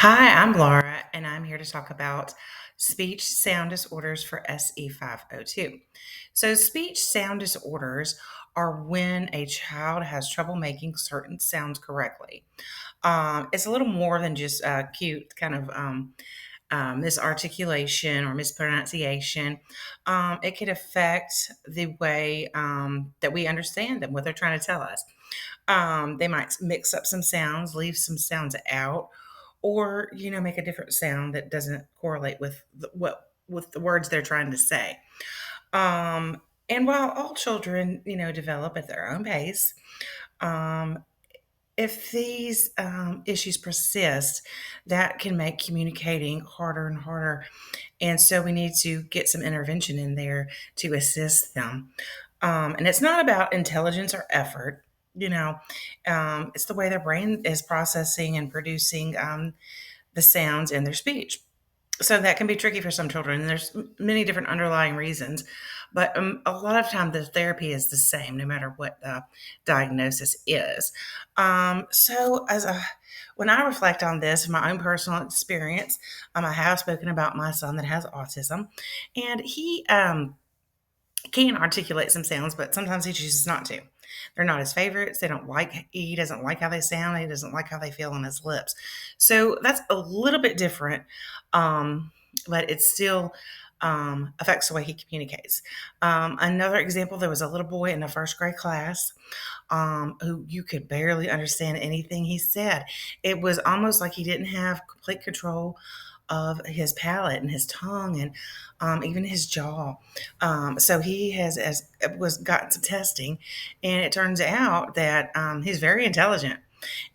Hi, I'm Laura, and I'm here to talk about speech sound disorders for SE502. So, speech sound disorders are when a child has trouble making certain sounds correctly. It's a little more than just cute kind of misarticulation or mispronunciation. It could affect the way that we understand them, what they're trying to tell us. They might mix up some sounds, leave some sounds out, or make a different sound that doesn't correlate with the words they're trying to say. Um, and while all children, develop at their own pace, um, if these issues persist, that can make communicating harder and harder. And so we need to get some intervention in there to assist them. And it's not about intelligence or effort. It's the way their brain is processing and producing the sounds in their speech. So that can be tricky for some children. And there's many different underlying reasons, but a lot of time the therapy is the same, no matter what the diagnosis is. So when I reflect on this, my own personal experience, I have spoken about my son that has autism, and he can articulate some sounds, but sometimes he chooses not to. They're not his favorites. He doesn't like how they sound. He doesn't like how they feel on his lips. So that's a little bit different, but it still affects the way he communicates. Another example, there was a little boy in the first grade class who you could barely understand anything he said. It was almost like he didn't have complete control of his palate and his tongue and even his jaw. So he was gotten some testing, and it turns out that he's very intelligent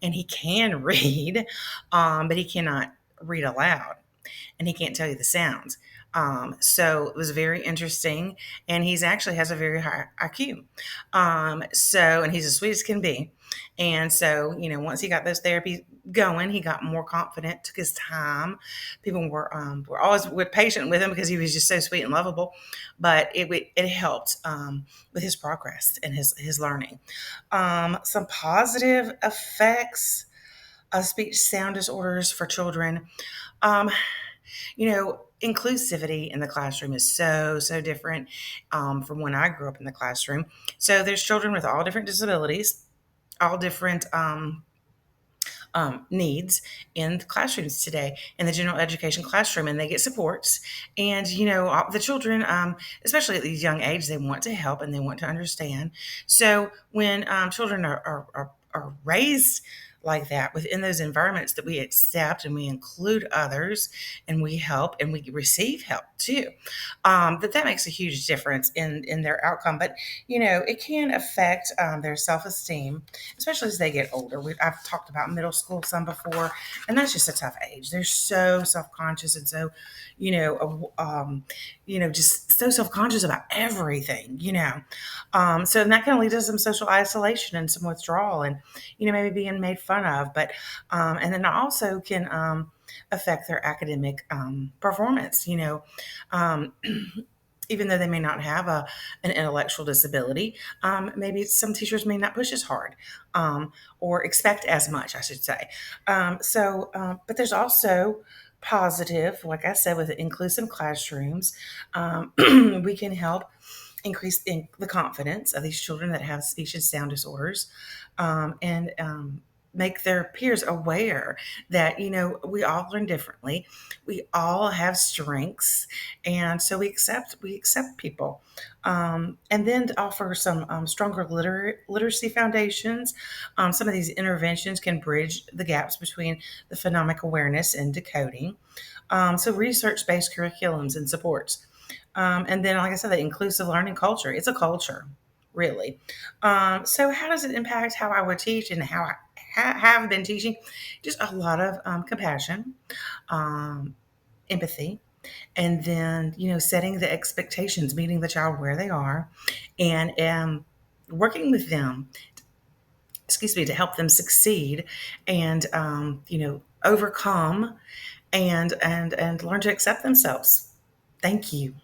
and he can read, but he cannot read aloud and he can't tell you the sounds. So it was very interesting, and he's actually has a very high IQ. And he's as sweet as can be. And so, once he got those therapies going, he got more confident. Took his time. People were always patient with him because he was just so sweet and lovable. But it helped with his progress and his learning. Some positive effects of speech sound disorders for children. Um, Inclusivity in the classroom is so different from when I grew up in the classroom. So there's children with all different disabilities, all different needs in the classrooms today, in the general education classroom, and they get supports. And the children, especially at these young age, they want to help and they want to understand. So when children are raised like that within those environments, that we accept and we include others and we help and we receive help too, that makes a huge difference in their outcome. But it can affect their self-esteem, especially as they get older. I've talked about middle school some before, and that's just a tough age. They're so self-conscious and so just so self-conscious about everything. So that can lead to some social isolation and some withdrawal, and maybe being made fun of. But and then it also can affect their academic performance. Um, Even though they may not have an intellectual disability, maybe some teachers may not push as hard, or expect as much, I should say. But there's also positive, like I said, with the inclusive classrooms. We can help increase the confidence of these children that have speech and sound disorders, and make their peers aware that we all learn differently, we all have strengths, and so we accept people, and then to offer some stronger literacy foundations. Some of these interventions can bridge the gaps between the phonemic awareness and decoding. So research-based curriculums and supports. And then, like I said, the inclusive learning culture. It's a culture, really. So how does it impact how I would teach and how I have been teaching? Just a lot of compassion, um, empathy, and then, setting the expectations, meeting the child where they are, and working with them, excuse me, to help them succeed and, overcome and learn to accept themselves. Thank you.